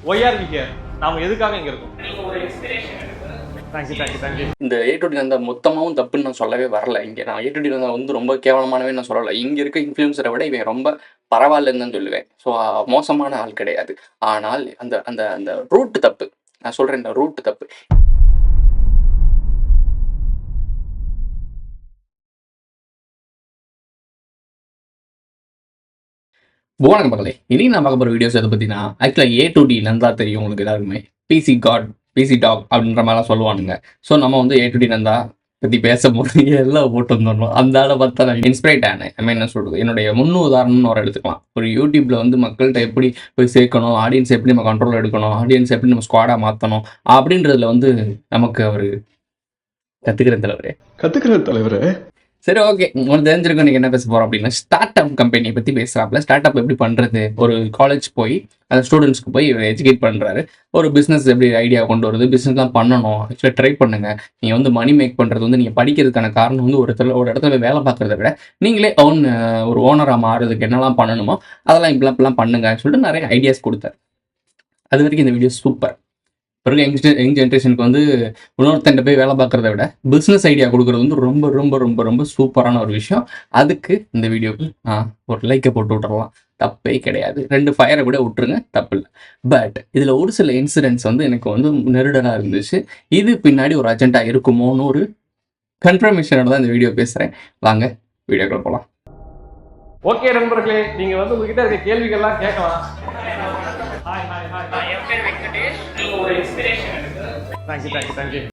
Y R we here? நாம எதுக்காக இங்க இருக்கோம்? தேங்க்யூ. இந்த A2D நந்தா மொத்தமாகவும் தப்புன்னு நான் சொல்லவே வரல. இங்கே நான் A2D நந்தா வந்து ரொம்ப கேவலமானவே நான் சொல்லலை. இங்கே இருக்க இன்ஃப்ளூயன்சரை விட இவன் ரொம்ப பரவாயில்லன்னு தான் சொல்லுவேன். ஸோ மோசமான ஆள் கிடையாது. ஆனால் அந்த அந்த அந்த ரூட் தப்பு. நான் சொல்கிறேன், இந்த ரூட் தப்பு. வணக்கம் மக்களே, இனி நான் பார்க்க போகிற வீடியோஸ் எதை பற்றினா, ஆக்சுவலாக A2D நந்தா தெரியும் உங்களுக்கு எல்லாருக்குமே. பிசி காட், பிசி டாக் அப்படின்ற மாதிரிலாம் சொல்லுவானுங்க. ஸோ நம்ம வந்து A2D நந்தா பற்றி பேசும்போது எல்லாம் போட்டு வந்துடணும். அந்த ஆளை பார்த்தா நான் இன்ஸ்பிரேட் ஆனேன். ஐ மீன் என்ன சொல்கிறது, என்னுடைய உதாரணம்னு ஒரு எடுத்துக்கலாம். ஒரு யூடியூப்பில் வந்து மக்கள்கிட்ட எப்படி போய் சேர்க்கணும், ஆடியன்ஸ் எப்படி நம்ம கண்ட்ரோல் எடுக்கணும், ஆடியன்ஸ் எப்படி நம்ம ஸ்குவாடாக மாற்றணும் அப்படின்றதுல வந்து நமக்கு அவர் கற்றுக்கிற தலைவரே. சரி, ஓகே, உங்களுக்கு தெரிஞ்சிருக்கும் நீங்கள் என்ன பேச போகிறோம் அப்படின்னா, ஸ்டார்ட் அப் கம்பெனியை பற்றி பேசுகிறாப்புல. ஸ்டார்ட் அப் எப்படி பண்ணுறது, ஒரு காலேஜ் போய் அந்த ஸ்டூடெண்ட்ஸ்க்கு போய் இவர் எஜுகேட் பண்ணுறாரு. ஒரு பிஸ்னஸ் எப்படி ஐடியா கொண்டு வருது, பிஸ்னஸ்லாம் பண்ணணும், ஆக்சுவலாக ட்ரை பண்ணுங்கள். நீங்கள் வந்து மணி மேக் பண்ணுறது வந்து நீங்கள் படிக்கிறதுக்கான காரணம் வந்து ஒரு இடத்துல போய் வேலை பார்க்குறத விட நீங்களே ஒரு ஓனராக மாறுறதுக்கு என்னெல்லாம் பண்ணணுமோ அதெல்லாம் இப்பெல்லாம் பண்ணுங்கன்னு சொல்லிட்டு நிறைய ஐடியாஸ் கொடுத்தாரு. அது வரைக்கும் இந்த வீடியோ சூப்பர். பிறகு யங் ஜென்ரேஷனுக்கு வந்து இன்னொருத்தண்ட போய் வேலை பார்க்குறத விட பிஸ்னஸ் ஐடியா கொடுக்குறது வந்து ரொம்ப ரொம்ப ரொம்ப ரொம்ப சூப்பரான ஒரு விஷயம். அதுக்கு இந்த வீடியோக்கு ஒரு லைக்கை போட்டு விட்டுறலாம், தப்பே கிடையாது. 2 ஃபயரை கூட விட்டுருங்க, தப்பு இல்லை. பட் இதில் ஒரு சில இன்சிடென்ட்ஸ் வந்து எனக்கு வந்து நெருடலாக இருந்துச்சு. இது பின்னாடி ஒரு அஜெண்டா இருக்குமோன்னு ஒரு கன்ஃபர்மேஷனோட தான் இந்த வீடியோ பேசுகிறேன். வாங்க வீடியோக்குள்ள போகலாம். ஓகே நண்பர்களே, நீங்கள் வந்து உங்ககிட்ட இருக்க கேள்விகள்லாம் கேட்கலாம்.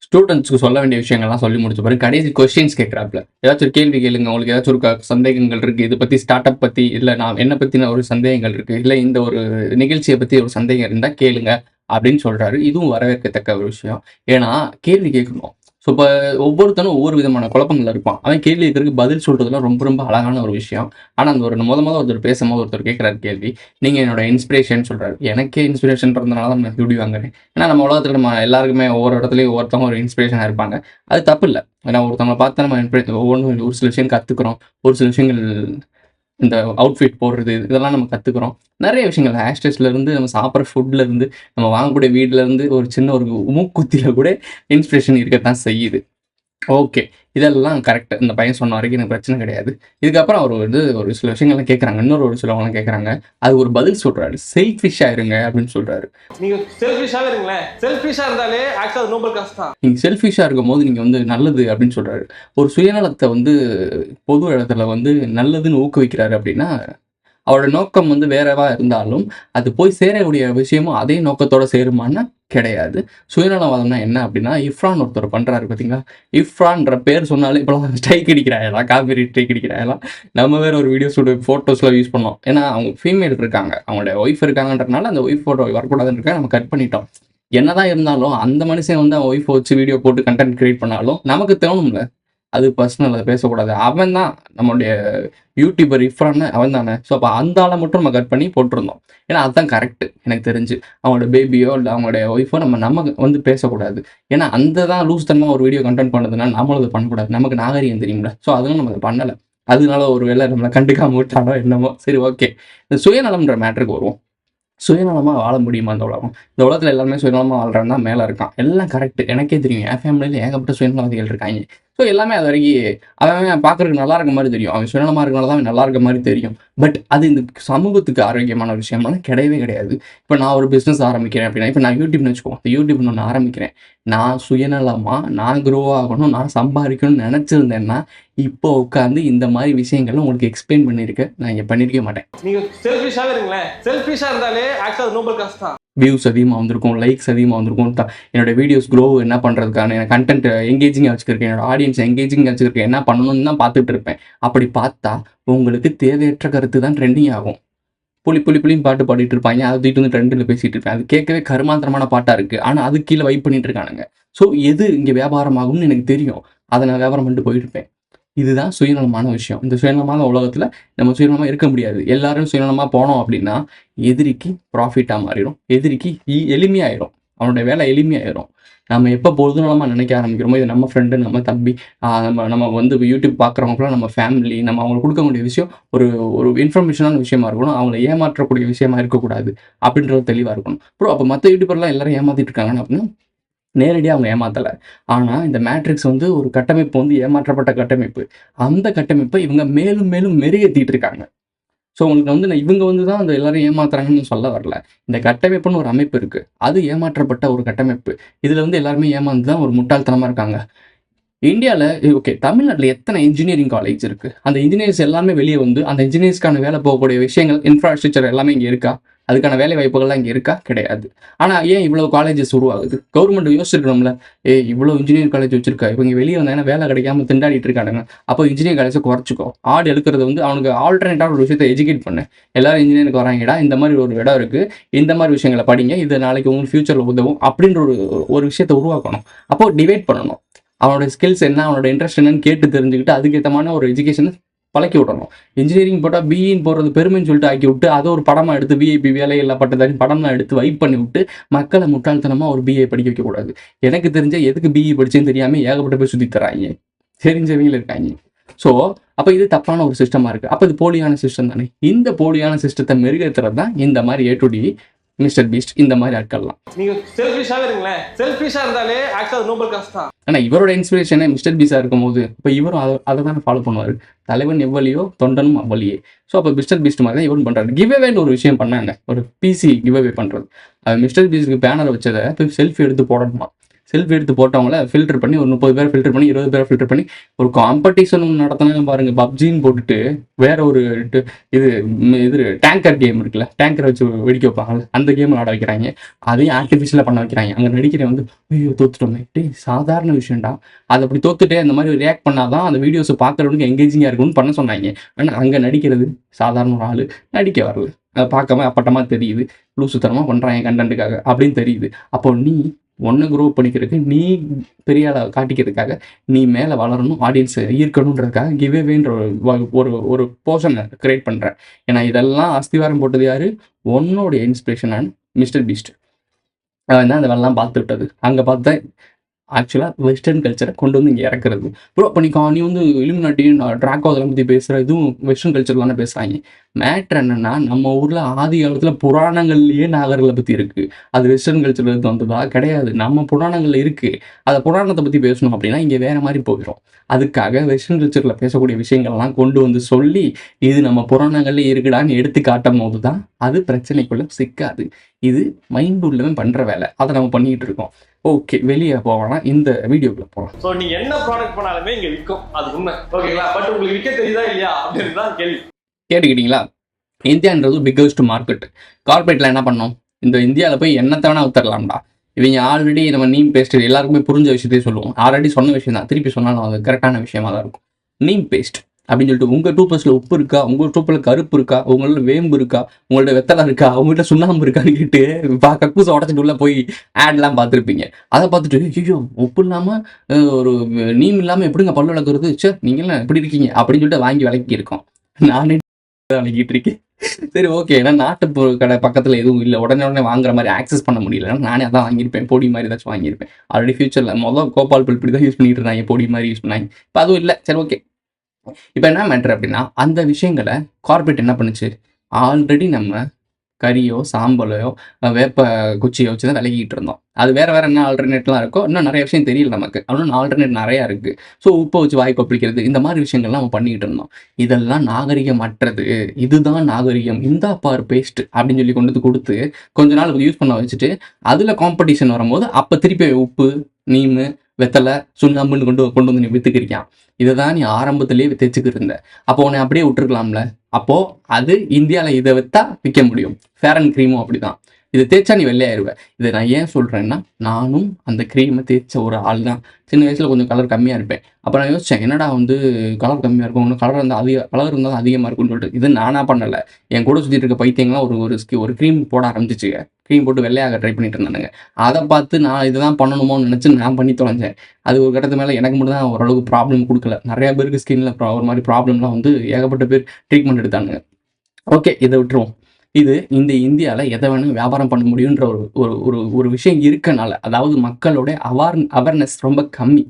ஸ்டூடெண்ட்ஸ்க்கு சொல்ல வேண்டிய விஷயங்கள்லாம் சொல்லி முடிச்ச பிறகு கடைசி கொஸ்டின்ஸ் கேட்குறாப்புல. ஏதாச்சும் ஒரு கேள்வி கேளுங்க, உங்களுக்கு ஏதாச்சும் ஒரு சந்தேகங்கள் இருக்குது, இதை பற்றி ஸ்டார்ட் அப் பற்றி இல்லை நான் என்ன பற்றின ஒரு சந்தேகங்கள் இருக்குது, இல்லை இந்த ஒரு நிகழ்ச்சியை பற்றி ஒரு சந்தேகம் இருந்தால் கேளுங்க அப்படின்னு சொல்கிறாரு. இதுவும் வரவேற்கத்தக்க ஒரு விஷயம். ஏன்னா கேள்வி கேட்கணும். ஸோ இப்போ ஒவ்வொருத்தனும் ஒவ்வொரு விதமான குழப்பங்கள் இருப்பான். அவன் கேள்வி கேட்கறதுக்கு பதில் சொல்கிறதுலாம் ரொம்ப ரொம்ப அழகான ஒரு விஷயம். ஆனால் அந்த ஒரு ஒருத்தர் பேசும்போது ஒருத்தர் கேட்குறாரு கேள்வி, நீங்கள் என்னோட இன்ஸ்பிரேஷன் சொல்கிறாரு. எனக்கே இன்ஸ்பிரேஷன் இருந்தனால தான் நான் வீடியோ வாங்குறேன். ஏன்னா நம்ம உலகத்தில் நம்ம எல்லாருக்குமே ஒவ்வொரு இடத்துலையும் ஒவ்வொருத்தவங்க ஒரு இன்ஸ்பிரேஷனாக இருப்பாங்க. அது தப்பு இல்லை. ஏன்னா ஒருத்தவங்களை பார்த்து நம்ம ஒவ்வொன்றும் ஒரு சில விஷயம் கற்றுக்குறோம். ஒரு சில விஷயங்கள் இந்த அவுட்ஃபிட் போடுறது இதெல்லாம் நம்ம கற்றுக்குறோம். நிறைய விஷயங்கள் ஹேர்ஸ்டைல்ஸ்லேருந்து நம்ம சாப்பிட்ற ஃபுட்லேருந்து நம்ம வாங்கக்கூடிய வீட்டிலேருந்து ஒரு சின்ன ஒரு மூக்குத்தியில் கூட இன்ஸ்பிரேஷன் இருக்கத்தான் செய்யுது. ஓகே, இதெல்லாம் கரெக்ட். இந்த பையன் சொன்ன வரைக்கும் எனக்கு பிரச்சனை கிடையாது. இதுக்கப்புறம் அவர் வந்து ஒரு சில விஷயங்கள்லாம் கேட்குறாங்க. ஒரு சிலவங்களாம் கேட்குறாங்க. அது ஒரு பதில் சொல்கிறாரு, செல்ஃபிஷாக இருங்க அப்படின்னு சொல்கிறாரு. நீங்கள் செல்ஃபிஷாகவே இருங்களேன். செல்ஃபிஷாக இருந்தாலே ஆக்சுவலாக நோபல் காசு தான். நீங்கள் செல்ஃபிஷாக இருக்கும் போது நீங்கள் வந்து நல்லது அப்படின்னு சொல்கிறாரு. ஒரு சுயநலத்தை வந்து பொது இடத்துல வந்து நல்லதுன்னு ஊக்குவிக்கிறாரு அப்படின்னா அவரோட நோக்கம் வந்து வேறவா இருந்தாலும் அது போய் சேரக்கூடிய விஷயமும் அதே நோக்கத்தோட சேருமான்னா கிடையாது. சுயநலவாதம்னா என்ன அப்படின்னா, இஃப்ரான் ஒருத்தர் பண்ணுறாரு பார்த்தீங்களா. இஃப்ரான்ற பேர் சொன்னாலே இப்போலாம் ஸ்ட்ரைக் அடிக்கிறாயெல்லாம், காப்பி ஸ்ட்ரைக் அடிக்கிறாயெல்லாம். நம்ம வேறு ஒரு வீடியோஸோட ஃபோட்டோஸ்லாம் யூஸ் பண்ணோம். ஏன்னா அவங்க ஃபீமேல் இருக்காங்க, அவங்களோட ஒய்ஃப் இருக்காங்கன்றனால அந்த ஒய்ஃப் ஃபோட்டோ வரக்கூடாதுன்னு நம்ம கட் பண்ணிட்டோம். என்னதான் இருந்தாலும் அந்த மனுஷன் வந்து அவன் ஒய்ஃபை வச்சு வீடியோ போட்டு கண்டென்ட் கிரியேட் பண்ணாலும் நமக்கு தோணும்ல, அது பர்சனல், அதை பேசக்கூடாது. அவன் தான் நம்மளுடைய யூடியூபர் இஃப்ரான், அவன் தானே. ஸோ அப்போ அந்த ஆளை மட்டும் நம்ம கட் பண்ணி போட்டிருந்தோம். ஏன்னா அதுதான் கரெக்டு எனக்கு தெரிஞ்சு. அவங்களோட பேபியோ இல்லை அவங்களுடைய ஒய்ஃபோ நம்ம வந்து பேசக்கூடாது. ஏன்னா அந்த தான் லூஸ் தனமாக ஒரு வீடியோ கண்டென்ட் பண்ணதுனால நம்மளும் அதை பண்ணக்கூடாது. நமக்கு நாகரிகம் தெரியும்ல. ஸோ அதெல்லாம் நம்ம அதை பண்ணலை. அதனால ஒரு வேளை நம்மளை கண்டுக்காம விட்டாலோ என்னமோ. சரி, ஓகே, இந்த சுயநலம்ன்ற மேட்டருக்கு வருவோம். சுயநலமாக வாழ முடியுமா இந்த உலகம்? இந்த உலகத்தில் எல்லாருமே சுயநலமாக வாழ்றான்னா மேலே இருக்கான். எல்லாம் கரெக்டு, எனக்கே தெரியும். என் ஃபேமிலியில் ஏகப்பட்ட சுயநலவாதிகள் இருக்காங்க. ஸோ எல்லாமே அது வரைக்கும் அவன் பார்க்குறதுக்கு நல்லா இருக்க மாதிரி தெரியும். அவன் சுயநலமாக இருக்கனால தான் அவன் நல்லா இருக்க மாதிரி தெரியும். பட் அது இந்த சமூகத்துக்கு ஆரோக்கியமான ஒரு விஷயம்லாம் கிடையவே கிடையாது. இப்போ நான் ஒரு பிஸ்னஸ் ஆரம்பிக்கிறேன் அப்படின்னா, இப்போ நான் யூடியூப்னு வச்சுக்குவோம். யூடியூப்னு ஒன்று ஆரம்பிக்கிறேன். நான் சுயநலமாக நான் க்ரோ ஆகணும், நான் சம்பாதிக்கணும்னு நினச்சிருந்தேன்னா இப்போ உட்காந்து இந்த மாதிரி விஷயங்கள்லாம் உங்களுக்கு எக்ஸ்பிளைன் பண்ணியிருக்கேன். நான் இங்கே பண்ணியிருக்க மாட்டேன். நீங்கள் செல்ஃபிஷாகவே இருங்களேன். செல்ஃபிஷாக இருந்தாலே ஆக்சுவலாக நோபல் காசு தான். வியூஸ் அதிகமாக வந்திருக்கும், லைக்ஸ் அதிகமாக வந்திருக்கும், என்னோட வீடியோஸ் க்ரோ என்ன பண்ணுறதுக்கான என் கண்டென்ட் எங்கேஜிங்காக வச்சுருக்கேன், என்னோட ஆடியன்ஸ் எங்கேஜிங்காக வச்சுருக்கேன், என்ன பண்ணணும்னு தான் பார்த்துட்டு இருப்பேன். அப்படி பார்த்தா உங்களுக்கு தேவையற்ற கருத்து தான் ட்ரெண்டிங் ஆகும். புளின்னு பாட்டு பாடிட்டு இருப்பாங்க, அதை தூக்கிட்டு வந்து ட்ரெண்டில் பேசிகிட்டு இருப்பேன். அது கேட்கவே கருமாந்திரமான பாட்டாக இருக்குது. ஆனால் அது கீழே வைப் பண்ணிட்டு இருக்கானுங்க. ஸோ எது இங்கே வியாபாரம் ஆகும்னு எனக்கு தெரியும். அதை நான் வியாபாரம் பண்ணிட்டு போயிருப்பேன். இதுதான் சுயநலமான விஷயம். இந்த சுயநலமான உலகத்தில் நம்ம சுயநலமாக இருக்க முடியாது. எல்லாரும் சுயநலமாக போனோம் அப்படின்னா எதிரிக்கு ப்ராஃபிட்டாக மாறிடும், எதிரிக்கு எளிமையாயிடும். அவனுடைய வேலை எளிமையாயிரும். நம்ம எப்போ பொழுதுநலமா நினைக்க ஆரம்பிக்கிறோமோ, இது நம்ம ஃப்ரெண்டு, நம்ம தம்பி, நம்ம வந்து யூடியூப் பார்க்குறவங்கலாம் நம்ம ஃபேமிலி, நம்ம அவங்களுக்கு கொடுக்கக்கூடிய விஷயம் ஒரு ஒரு இன்ஃபர்மேஷனான விஷயமா இருக்கணும். அவங்கள ஏமாற்றக்கூடிய விஷயமா இருக்கக்கூடாது அப்படின்றது தெளிவாக இருக்கணும். ப்ரோ அப்போ மற்ற யூடியூபர்லாம் எல்லாரும் ஏமாத்திட்டு இருக்காங்கன்னா அப்படின்னா நேரடியாக அவங்க ஏமாத்தலை. ஆனால் இந்த மேட்ரிக்ஸ் வந்து ஒரு கட்டமைப்பு வந்து ஏமாற்றப்பட்ட கட்டமைப்பு. அந்த கட்டமைப்பை இவங்க மேலும் மேலும் மெருகேற்றிட்டு இருக்காங்க. ஸோ உங்களுக்கு வந்து இவங்க வந்து தான் அந்த எல்லாரும் ஏமாத்துறாங்கன்னு சொல்ல வரல. இந்த கட்டமைப்புன்னு ஒரு அமைப்பு இருக்கு. அது ஏமாற்றப்பட்ட ஒரு கட்டமைப்பு. இதில் வந்து எல்லாருமே ஏமாந்து தான் ஒரு முட்டாள்தனமாக இருக்காங்க. இந்தியாவில் ஓகே தமிழ்நாட்டில் எத்தனை இன்ஜினியரிங் காலேஜ் இருக்குது? அந்த இன்ஜினியர்ஸ் எல்லாமே வெளியே வந்து அந்த இன்ஜினியர்ஸ்க்கான வேலை போகக்கூடிய விஷயங்கள் இன்ஃப்ராஸ்ட்ரக்சர் எல்லாமே இங்கே இருக்கா? அதுக்கான வேலை வாய்ப்புகள்லாம் இங்கே இருக்கா? கிடையாது. ஆனால் ஏன் இவ்வளோ காலேஜஸ் உருவாகுது? கவர்மெண்ட் யோசிச்சிருக்கணும்ல. இவ்வளோ இன்ஜினியரிங் காலேஜ் வச்சிருக்கா, இவங்க வெளியே வந்தாங்கன்னா வேலை கிடைக்காம திண்டாடிட்டு இருக்கானுங்க. அப்போ இன்ஜினியரிங் காலேஜை குறைச்சிக்கோ. ஆடு எடுக்கிறது வந்து அவனுக்கு ஆல்டர்னேட்டாக ஒரு விஷயத்தை எஜுகேட் பண்ணு. எல்லாரும் இன்ஜினியருக்கு வராங்கடா, இந்த மாதிரி ஒரு இடம் இருக்குது, இந்த மாதிரி விஷயங்களை படிங்க, இது நாளைக்கு உங்களுக்கு ஃபியூச்சரில் உதவும் அப்படின்ற ஒரு விஷயத்தை உருவாக்கணும். அப்போது டிவைட் பண்ணணும். அவனோட ஸ்கில்ஸ் என்ன, அவனோட இன்ட்ரெஸ்ட் என்னன்னு கேட்டு தெரிஞ்சுக்கிட்டு அதுக்கேற்றமான ஒரு எஜுகேஷனை பழக்கி விடணும். இன்ஜினியரிங் போட்டால் பிஇன்னு போகிறது பெருமைன்னு சொல்லிட்டு ஆக்கி விட்டு அதை ஒரு படமாக எடுத்து விஐபி வேலையில்லா பட்டதாரி படம்லாம் எடுத்து வைப் பண்ணி விட்டு மக்களை முட்டாள்தனமாக ஒரு பிஏ படிக்க வைக்கக்கூடாது. எனக்கு தெரிஞ்ச எதுக்கு பிஇ படிச்சேன்னு தெரியாமல் ஏகப்பட்ட பேர் சுற்றி தராங்க, தெரிஞ்சவங்க இருக்காங்க. ஸோ அப்போ இது தப்பான ஒரு சிஸ்டமாக இருக்குது. அப்போ இது போலியான சிஸ்டம் தானே. இந்த போலியான சிஸ்டத்தை மெருகேற்றுறது தான் இந்த மாதிரி A2D, மிஸ்டர் பீஸ்ட் இந்த மாதிரி ஆட்கள்லாம். நீங்க செல்ஃபிஷாவே இருங்களேன். செல்ஃபிஷா இருந்தாலே ஆக்சுவலா நோபல் காஸ் தான். ஆனால் இவரோட இன்ஸ்பிரேஷனே மிஸ்டர் பீஸாக இருக்கும்போது இப்போ இவரும் அதை தானே ஃபாலோ பண்ணுவார். தலைவன் எவ்வளியோ தொண்டனும் அவ்வளியே. ஸோ அப்போ மிஸ்டர் பீஸ்ட் மாதிரி தான் இவரும் பண்ணுறாரு. கிவ்அவேன்னு ஒரு விஷயம் பண்ணாங்க, ஒரு பிசி கிவ்அவே பண்ணுறது. அது மிஸ்டர் பீஸ்க்கு பேனர் வச்சதை போய் செல்ஃபி எடுத்து போடணுமா. செல்ஃபி எடுத்து போட்டவங்கள ஃபில்டர் பண்ணி ஒரு 30 பேர் ஃபில்டர் பண்ணி 20 பேரை ஃபில்டர் பண்ணி ஒரு காம்படிஷன் நடத்தினா பாருங்க. பப்ஜின்னு போட்டுட்டு வேற ஒரு இது டேங்கர் கேம் இருக்குல்ல, டேங்கரை வச்சு வெடிக்க வைப்பாங்க, அந்த கேம் விளாட வைக்கிறாங்க. அதையும் ஆர்டிஃபிஷியலாக பண்ண வைக்கிறாங்க. அங்கே நடிக்கிற வந்து ஐயோ தோத்துட்டோமே, சாதாரண விஷயம்டா, அதை அப்படி தோத்துட்டே அந்த மாதிரி ரியாக்ட் பண்ணாதான் அந்த வீடியோஸை பார்க்குறவனுக்கு எங்கேஜிங்காக இருக்கும்னு பண்ண சொன்னாங்க. ஆனால் அங்கே நடிக்கிறது சாதாரண ஒரு ஆள் நடிக்க வரல, அதை பார்க்காம அப்பட்டமாக தெரியுது, லூசுத்தனமாக பண்ணுறாங்க கண்டென்ட்டுக்காக அப்படின்னு தெரியுது. அப்போ நீ ஒன்று க்ரோ பண்ணிக்கிறதுக்கு, நீ பெரிய ஆளை காட்டிக்கிறதுக்காக, நீ மேலே வளரணும், ஆடியன்ஸை ஈர்க்கணுன்றதுக்காக கிவ்அவேன்ற ஒரு போர்ஷனை கிரியேட் பண்ணுறேன். ஏன்னா இதெல்லாம் அஸ்திவாரம் போட்டது யார்? உன்னோட இன்ஸ்பிரேஷனான மிஸ்டர் பீஸ்ட். அவன் தான் அதெல்லாம் பார்த்து விட்டது. அங்கே பார்த்தா ஆக்சுவலாக வெஸ்டர்ன் கல்ச்சரை கொண்டு வந்து இங்கே இறக்குறது. ப்ரோ அப்போ நீ வந்து இலுமினாட்டி ட்ராக்கோ அதெல்லாம் பற்றி பேசுகிற, இதுவும் வெஸ்டர்ன் கல்ச்சர்லாம் பேசுகிறாங்க. மேட்ரு என்னென்னா நம்ம ஊரில் ஆதி காலத்தில் புராணங்கள்லேயே நாகர்களை பற்றி இருக்குது. அது வெஸ்டர்ன் கல்ச்சர்லேருந்து வந்ததா? கிடையாது. நம்ம புராணங்களில் இருக்குது. அதை புராணத்தை பற்றி பேசணும் அப்படின்னா இங்கே வேறு மாதிரி போயிடும். அதுக்காக வெஸ்டர்ன் கல்ச்சரில் பேசக்கூடிய விஷயங்கள்லாம் கொண்டு வந்து சொல்லி இது நம்ம புராணங்கள்லேயே இருக்குடான்னு எடுத்து காட்டும் போது தான் அது பிரச்சனைக்குள்ளே சிக்காது. இது மைண்ட் உள்ளவன் பண்ணுற வேலை, அதை நம்ம பண்ணிக்கிட்டு இருக்கோம். ஓகே, வெளியே போகலாம், இந்த வீடியோக்குள்ள போகலாம். ஸோ நீங்க என்ன ப்ராடக்ட் பண்ணாலுமே இங்க விற்கும், அது உண்மை. ஓகேங்களா? பட் உங்களுக்கு விற்க தெரியுதா இல்லையா அப்படின்னு தான் கேள்வி. கேட்டுக்கிட்டீங்களா? இந்தியான்றது பிக்கஸ்ட் மார்க்கெட். கார்பரேட்ல என்ன பண்ணோம்? இந்த இந்தியாவில் போய் என்னத்தை வேணா ஊத்தரலாம்டா. இவங்க ஆல்ரெடி நம்ம நீம் பேஸ்ட் எல்லாருக்குமே புரிஞ்ச விஷயத்தையும் சொல்லுவோம். ஆல்ரெடி சொன்ன விஷயம் தான், திருப்பி சொன்னாலும் அது கரெக்டான விஷயமா தான் இருக்கும். நீம் பேஸ்ட் அப்படின்னு சொல்லிட்டு உங்கள் டூத்பேஸ்ட்டில் உப்பு இருக்கா, உங்கள் டூப்பில் கருப்பு இருக்கா, உங்களோட வேம்பு இருக்கா, உங்களோட வெத்தலை இருக்கா, அவங்ககிட்ட சுண்ணாம்பு இருக்கான்னு கேட்டு கக்கூசை உடச்சிட்டு உள்ள போய் ஆட்லாம் பார்த்துருப்பீங்க. அதை பார்த்துட்டு ஐயோ உப்பு இல்லாமல் ஒரு நீம் இல்லாமல் எப்படிங்க பல்லு விளக்குறது, சார் நீங்களாம் எப்படி இருக்கீங்க அப்படின்னு சொல்லிட்டு வாங்கி விளக்கியிருக்கோம். நானே விளக்கிட்டு இருக்கேன். சரி ஓகே, ஏன்னா நாட்டு கடை பக்கத்தில் எதுவும் இல்லை, உடனே வாங்குற மாதிரி ஆக்சஸ் பண்ண முடியல, நானே அதான் வாங்கியிருப்பேன். பொடி மாதிரி ஏதாச்சும் வாங்கியிருப்பேன். ஆல்ரெடி ஃபியூச்சரில் முதல் கோபால் பல்படி தான் யூஸ் பண்ணிட்டு இருந்தாங்க, பொடி மாதிரி யூஸ் பண்ணாங்க. இப்போ அதுவும் இல்லை. சரி ஓகே, இப்போ என்ன மேட்ரு அப்படின்னா அந்த விஷயங்களை கார்பரேட் என்ன பண்ணுச்சு? ஆல்ரெடி நம்ம கறியோ சாம்பலையோ வேப்ப குச்சியோ வச்சு தான் விலகிட்டு இருந்தோம். அது வேறு என்ன ஆல்டர்னேட்லாம் இருக்கோ, இன்னும் நிறைய விஷயம் தெரியல நமக்கு. இன்னும் ஆல்டர்னேட் நிறையா இருக்குது. ஸோ உப்பை வச்சு வாய் கொப்பளிக்கிறது, இந்த மாதிரி விஷயங்கள்லாம் நம்ம பண்ணிக்கிட்டு இருந்தோம். இதெல்லாம் நாகரிகமற்றது, இதுதான் நாகரிகம், இந்தா பார் பேஸ்ட் அப்படின்னு சொல்லி கொண்டு வந்து கொடுத்து கொஞ்ச நாள் யூஸ் பண்ண வச்சுட்டு அதில் காம்படிஷன் வரும்போது அப்போ திருப்பி உப்பு, நீம், வெத்தலை, சுண்ணாம்புன்னு கொண்டு வந்து நீ விற்றுக்கிறியான். இதை தான் நீ ஆரம்பத்திலேயே தைச்சுக்கிட்டு இருந்த. அப்போ உன்னை அப்படியே விட்டுருக்கலாம்ல. அப்போது அது இந்தியாவில் இதை விற்றா விற்க முடியும். ஃபேர் அண்ட் க்ரீமும் அப்படி தான். இதை தேய்ச்சா நீ வெள்ளையாயிருவேன். இதை நான் ஏன் சொல்கிறேன்னா, நானும் அந்த க்ரீமை தேய்ச்ச ஒரு ஆள் தான். சின்ன வயசில் கொஞ்சம் கலர் கம்மியாக இருப்பேன். அப்போ நான் யோசித்தேன், என்னடா வந்து கலர் கம்மியாக இருக்கும், இன்னும் கலர் இருந்தால் அதிகமாக இருக்கும்னு சொல்லிட்டு. இது நானாக பண்ணலை, என் கூட சுற்றிட்டு இருக்க பைத்தியங்களாம் ஒரு க்ரீம் போட ஆரம்பிச்சிச்சுங்க. க்ரீம் போட்டு வெள்ளையாக ட்ரை பண்ணிட்டு இருந்தானுங்க. அதை பார்த்து நான் இதை தான் பண்ணணுமோன்னு நினச்சி நான் பண்ணி தொலைஞ்சேன். அது ஒரு கட்டத்து மேலே எனக்கு மட்டும் தான் ஓரளவுக்கு ப்ராப்ளம் கொடுக்கல, நிறையா பேருக்கு ஸ்கின்னில் ஒரு மாதிரி ப்ராப்ளம்லாம் வந்து ஏகப்பட்ட பேர் ட்ரீட்மெண்ட் எடுத்தானுங்க. ஓகே, இதை விட்டுருவோம். இது இந்த இந்தியாவில் எதை வேணும் வியாபாரம் பண்ண முடியுன்ற ஒரு ஒரு ஒரு ஒரு விஷயம் இருக்கனால, அதாவது மக்களோட அவேர்னஸ் ரொம்ப கம்மி,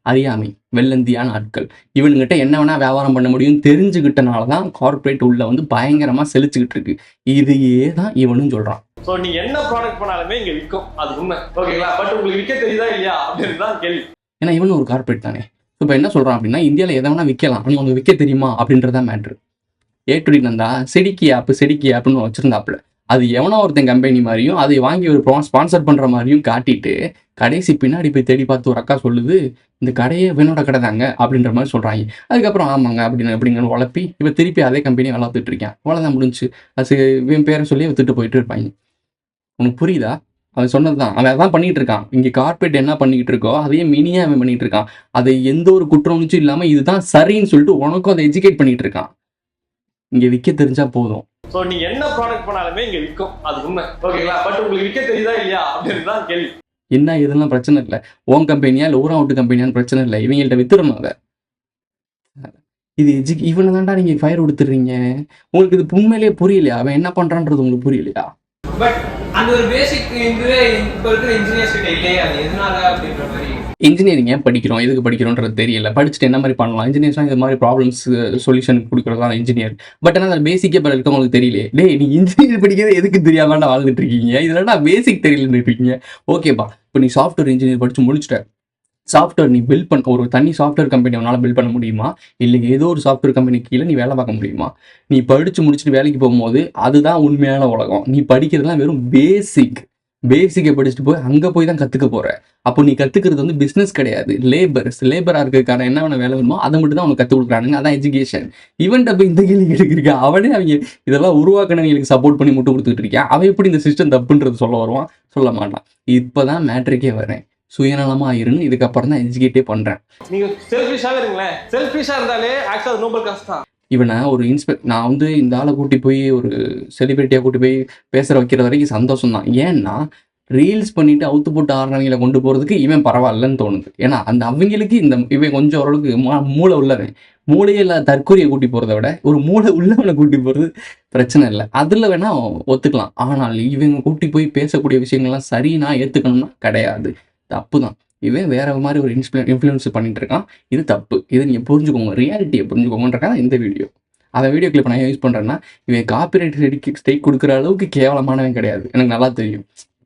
அறியாமை, வெள்ளந்தியான ஆட்கள். இவனுங்கிட்ட என்ன வேணா வியாபாரம் பண்ண முடியும்னு தெரிஞ்சுக்கிட்டனால தான் கார்ப்பரேட் உள்ள வந்து பயங்கரமாக செழிச்சுக்கிட்டு இருக்கு. இதையே தான் இவனும் சொல்கிறான். ஸோ நீங்க என்ன ப்ராடக்ட் பண்ணாலுமே இங்க விற்கும், அது உண்மை. ஓகேங்களா? பட் உங்களுக்கு விற்க தெரியுதா இல்லையா அப்படின்னு தான் கேள்வி. ஏன்னா இவனும் ஒரு கார்ப்பரேட் தானே. இப்போ என்ன சொல்கிறான் அப்படின்னா, இந்தியாவில் எதை வேணா விற்கலாம், ஆனால் உங்களுக்கு விற்க தெரியுமா அப்படின்றதான் மேட்ரு. ஏ2டி நந்தா செடிக்கி ஆப்னு வச்சிருந்தாப்புல. அது எவனோ ஒருத்தன் கம்பெனி மாதிரியும் அதை வாங்கி ஒரு ஸ்பான்சர் பண்ணுற மாதிரியும் காட்டிட்டு, கடைசி பின்னாடி போய் தேடி பார்த்து ஒரு அக்கா சொல்லுது, இந்த கடையே இவனோட கடை தாங்க அப்படின்ற மாதிரி சொல்கிறாங்க. அதுக்கப்புறம் ஆமாங்க அப்படிங்கன்னு உழப்பி இப்போ திருப்பி அதே கம்பெனியை வளர்த்துட்டு இருக்கேன். அவ்வளோதான் முடிஞ்சு. அது இவன் பேரை சொல்லி வித்துட்டு போயிட்டு இருப்பாங்க. உனக்கு புரியுதா? அவன் சொன்னது தான். அவன் அதான் பண்ணிட்டு இருக்கான். இங்கே கார்ப்பரேட் என்ன பண்ணிக்கிட்டு இருக்கோ அதையே மினியா அவன் பண்ணிட்டு இருக்கான். அதை எந்த ஒரு குற்ற உணர்ச்சியும் இல்லாமல் இதுதான் சரின்னு சொல்லிட்டு உனக்கும் அதை எஜுகேட் பண்ணிட்டு இருக்கான். இங்கே விற்க தெரிஞ்சா போதும். ஸோ நீங்க என்ன ப்ராடக்ட் பண்ணாலுமே இங்க விற்கும், அது உண்மை. ஓகேங்களா? பட் உங்களுக்கு விற்க தெரியுதா இல்லையா அப்படின்னு தான் கேள்வி. என்ன இதெல்லாம் பிரச்சனை இல்லை. ஓன் கம்பெனியா இல்லை ஊரா அவுட்டு கம்பெனியான்னு பிரச்சனை இல்லை. இவங்கள்ட்ட வித்துடணும் அதை. இது இவனை தான்டா நீங்கள் ஃபயர் கொடுத்துடுறீங்க. உங்களுக்கு இது உண்மையிலேயே புரியலையா? அவன் என்ன பண்ணுறான்றது உங்களுக்கு புரியலையா? பட் அந்த ஒரு பேசிக் இதுவே இப்போ இருக்கிற இன்ஜினியர்ஸ் கிட்ட இல்லையே, அது எதனால அப்படின்ற மாதிரி. இன்ஜினியரிங் ஏன் படிக்கிறோம், எதுக்கு படிக்கிறோன்றது தெரியல. படிச்சுட்டு என்ன மாதிரி பண்ணலாம்? இன்ஜினியர்ஸ்லாம் இந்த மாதிரி ப்ராப்ளம்ஸ் சொல்யூஷன் கொடுக்குறது தான் இன்ஜினியர். பட் ஆனால் அதில் பேசிக்கே பல இருக்கவங்களுக்கு தெரியலையே. டேய், நீ இன்ஜினியர் படிக்கிறது எதுக்கு தெரியாமல் வாழ்ந்துட்டு இருக்கீங்க? இதெல்லாம் பேசிக் தெரியலன்னு இருக்கீங்க. ஓகேப்பா, இப்போ நீ சாஃப்ட்வேர் இன்ஜினியர் படித்து முடிச்சுட்ட. சாஃப்ட்வேர் நீ பில்ட் பண்ண ஒரு தனி சாஃப்ட்வேர் கம்பெனி உன்னால் பில்ட் பண்ண முடியுமா? இல்லை ஏதோ ஒரு சாஃப்ட்வேர் கம்பெனி கீழே நீ வேலை பார்க்க முடியுமா? நீ படித்து முடிச்சுட்டு வேலைக்கு போகும்போது அதுதான் உண்மையான உலகம். நீ படிக்கிறதுலாம் வெறும் பேசிக்கை படிச்சுட்டு போய் அங்கே போய் தான் கற்றுக்க போகிற. அப்போ நீ கற்றுக்கிறது வந்து பிஸ்னஸ் கிடையாது, லேபராக இருக்கிறதுக்கான என்ன வேணா வேலை வேணுமோ அதை மட்டும் தான் அவனுக்கு கற்றுக் கொடுக்குறானுங்க. அதான் எஜுகேஷன். இவன்ட்ட போய் இந்த கேள்வி கேட்டுக்கிருக்கா. அவனே அவங்க இதெல்லாம் உருவாக்கினவங்களுக்கு சப்போர்ட் பண்ணி மட்டும் கொடுத்துட்டு இருக்கான். அவன் எப்படி இந்த சிஸ்டம் தப்புன்றது சொல்ல வருவான்? சொல்ல மாட்டான். இப்போ தான் மேட்ரிக்கே வரேன். சுயநலமா இருன்னு இதுக்கப்புறம் தான் எஜுகேட்டே பண்றேன். நீங்க செல்ஃபிஷாவே இருங்களேன். செல்ஃபிஷா இருந்தாலே ஆக்சுவலா நோபல் காசு தான். இவனை ஒரு நான் வந்து இந்த ஆளை கூட்டி போய் ஒரு செலிபிரிட்டியாக கூட்டி போய் பேசுகிற வைக்கிற வரைக்கும் சந்தோஷம் தான். ஏன்னா ரீல்ஸ் பண்ணிட்டு அவுத்து போட்டு ஆடுறவங்களை கொண்டு போகிறதுக்கு இவன் பரவாயில்லன்னு தோணுது. ஏன்னா அந்த அவங்களுக்கு இவன் கொஞ்சம் ஓரளவுக்கு மூளை உள்ளவன். மூளையே இல்லை தற்கொலையை கூட்டி போகிறத விட ஒரு மூளை உள்ளவனை கூட்டி போகிறது பிரச்சனை இல்லை, அதில் வேணா ஒத்துக்கலாம். ஆனால் இவங்க கூட்டி போய் பேசக்கூடிய விஷயங்கள்லாம் சரி நான் ஏற்றுக்கணும்னா கிடையாது, தப்பு தான். இவன் வேற மாதிரி ஒரு இன்ஃப்ளூயன்ஸ் பண்ணிட்டு இருக்கான். இது தப்பு. இதை நீங்கள் புரிஞ்சுக்கோங்க, ரியாலிட்டியை புரிஞ்சுக்கோங்கன்றக்காக இந்த வீடியோ. அந்த வீடியோ கிளிப் நான் யூஸ் பண்ணுறேன்னா இவன் காப்பிரைட் ஸ்ட்ரைக் கொடுக்குற அளவுக்கு கேவலமானவன் கிடையாது. எனக்கு நல்லா தெரியும்.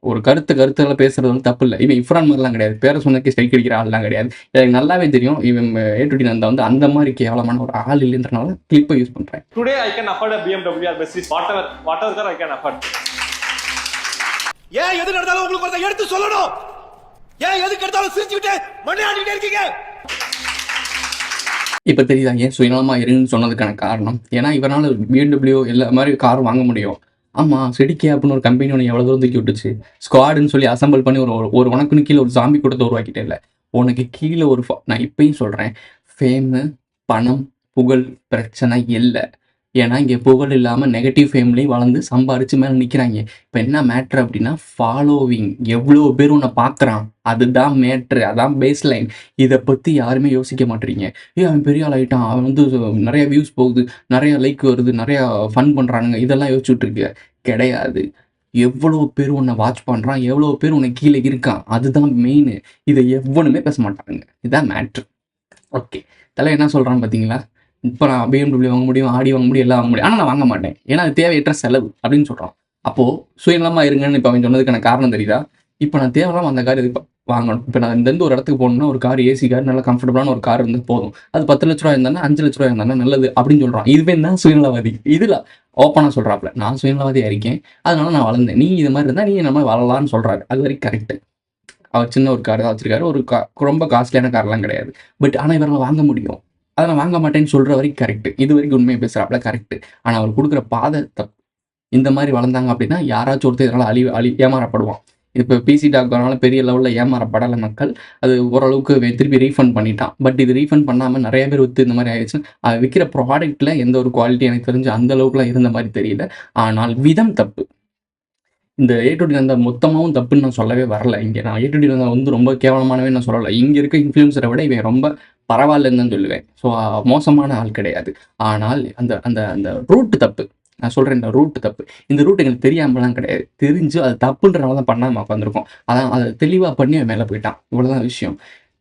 ஒரு கருத்தெல்லாம் பேசுறது வந்து தப்பு இல்லை. இவன் இஃப்ரான் மாதிரிலாம் கிடையாது. பேரை சொன்னக்கு ஸ்ட்ரைக் அடிக்கிற ஆள்லாம் கிடையாது. எனக்கு நல்லாவே தெரியும் இவன் ஏ2டி நந்தா வந்து அந்த மாதிரி கேவலமான ஒரு ஆள் இல்லைன்றனால கிளிப்பை யூஸ் பண்ணுறேன். Today I can afford a BMW or Mercedes, whatever I can afford. ஏன் எது நடந்தாலும் உங்களுக்கு ஒருத்தர் எடுத்து சொல்லணும்? ஏன் எதுக்கு எடுத்தாலும் சிரிச்சுக்கிட்டு மண்டையாடிட்டே இருக்கீங்க? இப்போ தெரியுதா ஏன் சுயநலமா இருன்னு சொன்னதுக்கான காரணம்? ஏன்னா இவரால் BMW எல்லா மாதிரி கார் வாங்க முடியும். ஆமாம், செடிக்கே அப்படின்னு ஒரு கம்பெனி ஒன்று எவ்வளோ தூரம் தூக்கி விட்டுச்சு. ஸ்குவாடுன்னு சொல்லி அசம்பிள் பண்ணி ஒரு உனக்குன்னு கீழே ஒரு சாமி கூட்டத்தை உருவாக்கிட்டே இல்லை. உனக்கு கீழே ஒரு நான் இப்பயும் சொல்கிறேன், ஃபேமு, பணம், புகழ் பிரச்சனை இல்லை. ஏன்னா இங்கே புகழ் இல்லாமல் நெகட்டிவ் ஃபேம்லேயும் வளர்ந்து சம்பாரிச்சு மேலே நிற்கிறாங்க. இப்போ என்ன மேட்ரு அப்படின்னா ஃபாலோவிங். எவ்வளோ பேர் உன்னை பார்க்குறான், அதுதான் மேட்ரு, அதான் பேஸ் லைன். இதை பற்றி யாருமே யோசிக்க மாட்டேறீங்க. அவன் பெரிய ஆள் ஆகிட்டான், அவன் வந்து நிறைய வியூஸ் போகுது, நிறைய லைக் வருது, நிறையா ஃபன் பண்ணுறானுங்க, இதெல்லாம் யோசிச்சுட்டு இருக்க கிடையாது. எவ்வளோ பேர் உன்னை வாட்ச் பண்ணுறான், எவ்வளோ பேர் உன்னை கீழே இருக்கான், அதுதான் மெயின். இதை எவ்வளவுமே பேச மாட்டாங்க. இதுதான் மேட்ரு. ஓகே, தலை என்ன சொல்கிறான்னு பார்த்தீங்களா? இப்போ நான் BMW வாங்க முடியும், ஆடி வாங்க முடியும், எல்லாம் வாங்க முடியும், ஆனால் நான் வாங்க மாட்டேன். ஏன்னா அது தேவையற்ற செலவு அப்படின்னு சொல்கிறான். அப்போது சுயநலமாக இருங்கன்னு இப்போ அவன் சொன்னதுக்கான காரணம் தெரியுதா? இப்போ நான் தேவையில்லாமல் அந்த கார் எதுக்கு வாங்கணும்? இப்போ நான் இந்த ஒரு இடத்துக்கு போகணுன்னா ஒரு கார், ஏசி கார், நல்லா கம்ஃபர்டபுளான ஒரு கார் இருந்து போதும். அது 10 லட்ச ரூபா இருந்தாலும் 5 லட்ச ரூபா இருந்தாலும் நல்லது அப்படின்னு சொல்கிறான். இதுவே தான் சுயநலவாதி. இதில் ஓப்பனாக சொல்கிறாப்புல, நான் சுயநலவாதியாக இருக்கேன், அதனால நான் வளர்ந்தேன், நீ இது மாதிரி இருந்தால் நீ நம்ம வளரலான்னு சொல்கிறாரு. அது வரைக்கும் கரெக்டு. அவர் சின்ன ஒரு கார் தான் வச்சிருக்காரு, ஒரு ரொம்ப காஸ்ட்லியான கார்லாம் கிடையாது. பட் ஆனால் இவரால் வாங்க முடியும், அதை நான் வாங்க மாட்டேன்னு சொல்கிற வரைக்கும் கரெக்டு. இது வரைக்கும் உண்மையை பேசுகிறாப்புல கரெக்டு. ஆனால் அவர் கொடுக்குற பாதை தப்பு. இந்த மாதிரி வளர்ந்தாங்க அப்படின்னா யாராச்சும் ஒருத்தர் இதனால் ஏமாறப்படுவான். இப்போ பிசி டாக்னால பெரிய லெவலில் ஏமாறப்படலை மக்கள். அது ஓரளவுக்கு திருப்பி ரீஃபண்ட் பண்ணிட்டான். பட் இது ரீஃபண்ட் பண்ணாமல் நிறைய பேர் விற்று இந்த மாதிரி ஆயிடுச்சு. அது விற்கிற ப்ராடக்ட்டில் எந்த ஒரு குவாலிட்டி எனக்கு தெரிஞ்சு அந்த அளவுக்குலாம் இருந்த மாதிரி தெரியல. ஆனால் விதம் தப்பு. இந்த ஏ2டி நந்தா மொத்தமாகவும் தப்புன்னு நான் சொல்லவே வரல. இங்கே நான் ஏ2டி நந்தா வந்து ரொம்ப கேவலமானவே நான் சொல்லலை. இங்கே இருக்க இன்ஃப்ளூயன்ஸரை விட இவன் ரொம்ப பரவாயில்லன்னு தான் சொல்லுவேன். ஸோ மோசமான ஆள் கிடையாது. ஆனால் அந்த அந்த அந்த ரூட்டு தப்பு. நான் சொல்கிறேன் இந்த ரூட் தப்பு. இந்த ரூட் எங்களுக்கு தெரியாமலாம் கிடையாது, தெரிஞ்சு அது தப்புன்றனால தான் பண்ணாமல் உட்காந்துருக்கோம். அதான் அதை தெளிவாக பண்ணி அவன் மேலே போயிட்டான். இவ்வளோதான் விஷயம்.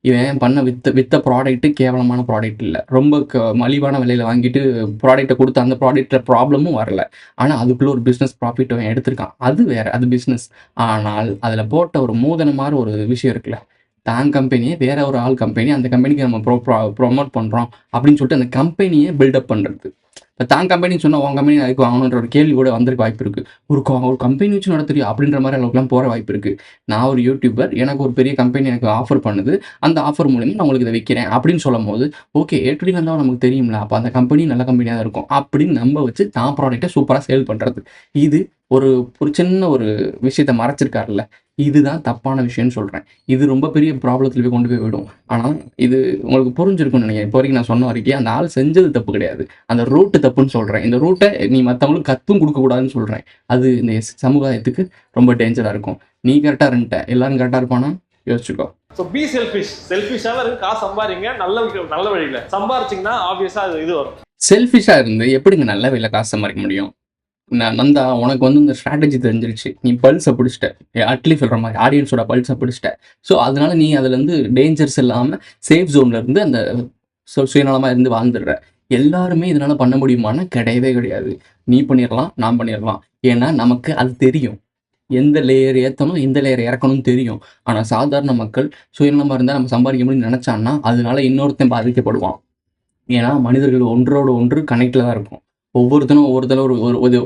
இவன் பண்ண வித்த ப்ராடக்ட்டு கேவலமான ப்ராடக்ட் இல்லை, ரொம்ப மலிவான விலையில் வாங்கிட்டு ப்ராடக்ட்டை கொடுத்து அந்த ப்ராடக்ட்டில் ப்ராப்ளமும் வரல. ஆனால் அதுக்குள்ளே ஒரு பிஸ்னஸ் ப்ராஃபிட் அவன் எடுத்திருக்கான், அது வேறு, அது பிஸ்னஸ். ஆனால் அதில் போட்ட ஒரு மூதனமான ஒரு விஷயம் இருக்குல்ல, தான் கம்பெனியே வேற ஒரு ஆள் கம்பெனி, அந்த கம்பெனிக்கு நம்ம ப்ரொமோட் பண்ணுறோம் அப்படின்னு சொல்லிட்டு அந்த கம்பெனியை பில்டப் பண்ணுறது. இப்போ தான் கம்பெனின்னு சொன்னால் உன் கம்பெனி அதுக்கு வாங்கணுன்ற ஒரு கேள்வி கூட வந்திருக்க வாய்ப்பு இருக்குது. ஒரு கம்பெனி வச்சு நடத்துறியா அப்படின்ற மாதிரி அளவுக்குலாம் போகிற வாய்ப்பு இருக்குது. நான் ஒரு யூடியூபர், எனக்கு ஒரு பெரிய கம்பெனி எனக்கு ஆஃபர் பண்ணுது, அந்த ஆஃபர் மூலிமா நான் உங்களுக்கு இதை விற்கிறேன் அப்படின்னு சொல்லும் போது ஓகே ஏற்றுடி வந்தால் நமக்கு தெரியும்ல, அப்போ அந்த கம்பெனி நல்ல கம்பெனியாக தான் இருக்கும் அப்படின்னு நம்ப வச்சு தான் ப்ராடக்ட்டை சூப்பராக சேல் பண்ணுறது. இது ஒரு சின்ன ஒரு விஷயத்தை மறைச்சிருக்காருல்ல, இதுதான் தப்பான விஷயம்னு சொல்கிறேன். இது ரொம்ப பெரிய ப்ராப்ளத்தில் போய் கொண்டு போய் விடும். ஆனால் இது உங்களுக்கு புரிஞ்சிருக்கும்னு நினைக்கிறேன். இப்போ வரைக்கும் நான் சொன்ன வரைக்கும் அந்த ஆள் செஞ்சது தப்பு கிடையாது, அந்த ரூட்டு தப்புன்னு சொல்கிறேன். இந்த ரூட்டை நீ மற்றவங்களுக்கு கற்றும் கொடுக்கக்கூடாதுன்னு சொல்கிறேன். அது இந்த சமுதாயத்துக்கு ரொம்ப டேஞ்சராக இருக்கும். நீ கரெக்டாக இருந்துட்ட, எல்லாரும் கரெக்டாக இருப்பானா யோசிச்சுக்கோ. ஸோ பி செல்ஃபிஷாக இருக்கு, காசு சம்பாதிங்க, நல்ல வழியில் சம்பாரிச்சிங்கன்னா ஆப்வியஸாக இது வரும். செல்ஃபிஷாக இருந்து எப்படிங்க நல்ல வழியில் காசு சம்பாதிக்க முடியும்? நந்தா, உனக்கு வந்து இந்த ஸ்ட்ராட்டஜி தெரிஞ்சிருச்சு, நீ பல்ஸை பிடிச்சிட்ட, அட்லி சொல்கிற மாதிரி ஆடியன்ஸோட பல்ஸை பிடிச்சிட்ட. ஸோ அதனால நீ அதுலேருந்து டேஞ்சர்ஸ் இல்லாமல் சேஃப் ஜோனில் இருந்து அந்த சுயநலமாக இருந்து வாழ்ந்துடுற. எல்லாருமே இதனால் பண்ண முடியுமானா கிடையவே கிடையாது. நீ பண்ணிடலாம், நான் பண்ணிடலாம். ஏன்னா நமக்கு அது தெரியும், எந்த லேயர் ஏற்றணும் எந்த லேயர் இறக்கணும்னு தெரியும். ஆனால் சாதாரண மக்கள் சுயநலமாக இருந்தால் நம்ம சம்பாதிக்க முடியும்னு நினச்சான்னா அதனால இன்னொருத்தன் பாதிக்கப்படுவான். ஏன்னா மனிதர்கள் ஒன்றோடு ஒன்று கனெக்டில் தான் இருக்கும். ஒவ்வொருத்தரும்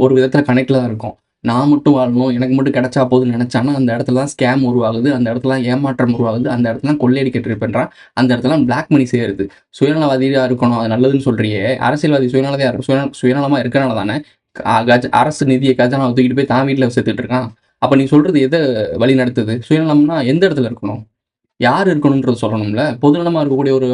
ஒரு விதத்தில் கனெக்டில் தான் இருக்கும். நான் மட்டும் வாழணும், எனக்கு மட்டும் கிடைச்சா போதுன்னு நினச்சான்னா அந்த இடத்துல தான் ஸ்கேம் உருவாகுது, அந்த இடத்துல ஏமாற்றம் உருவாகுது, அந்த இடத்துல கொள்ளையடிக்க ட்ரை பண்ணுறான், அந்த இடத்துல பிளாக் மணி சேருது. சுயநலவாதியாக இருக்கணும், அது நல்லதுன்னு சொல்கிறியே, அரசியல்வாதி சுயநலமாக இருக்கனால தானே அரசு நிதியை கஜானாவை தூக்கிட்டு போய் தான் வீட்டில் சேர்த்துட்டு இருக்கான். அப்போ நீ சொல்கிறது எதை வழி நடத்துது? சுயநலம்னா எந்த இடத்துல இருக்கணும், யார் இருக்கணுன்றது சொல்லணும்ல. பொதுநலமாக இருக்கக்கூடிய ஒரு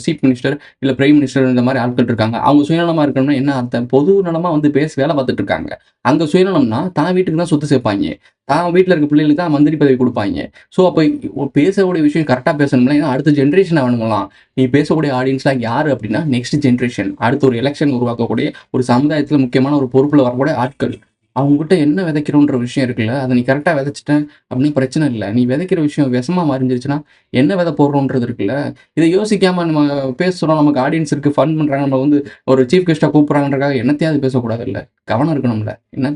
சீஃப் மினிஸ்டர் இல்லை பிரைம் மினிஸ்டர் இந்த மாதிரி ஆட்கள் இருக்காங்க, அவங்க சுயநலமாக இருக்கணும்னா என்ன அர்த்தம்? பொது நலமாக வந்து வேலை பார்த்துட்டு இருக்காங்க. அங்கே சுயநலம்னா தான் வீட்டுக்கு தான் சொத்து சேர்ப்பாங்க, தான் வீட்டில் இருக்க பிள்ளைகளுக்கு தான் மந்திரி பதவி கொடுப்பாங்க. ஸோ அப்போ பேசக்கூடிய விஷயம் கரெக்டாக பேசணும்னா, ஏன்னா அடுத்த ஜென்ரேஷன் அவனுங்களாம். நீ பேசக்கூடிய ஆடியன்ஸ்லாம் யார் அப்படின்னா நெக்ஸ்ட் ஜென்ரேஷன், அடுத்த ஒரு எலெக்ஷன் உருவாக்கக்கூடிய ஒரு சமுதாயத்தில் முக்கியமான ஒரு பொறுப்பில் வரக்கூடிய ஆட்கள். அவங்ககிட்ட என்ன விதைக்கிறோன்ற விஷயம் இருக்குல்ல, அதை நீ கரெக்டாக விதைச்சிட்டேன் அப்படின்னு பிரச்சனை இல்லை. நீ விதைக்கிற விஷயம் விஷமாக மறைஞ்சிருச்சுன்னா என்ன விதை போடுறோன்றது இருக்குல்ல, இதை யோசிக்காமல் நம்ம பேசுகிறோம். நமக்கு ஆடியன்ஸ் இருக்குது, ஃபன் பண்ணுறாங்க, நம்ம வந்து ஒரு சீஃப் கெஸ்ட்டாக கூப்பிட்றாங்கன்றக்காக என்னத்தையாவது பேசக்கூடாது இல்லை, கவனம் இருக்கணும்ல. என்ன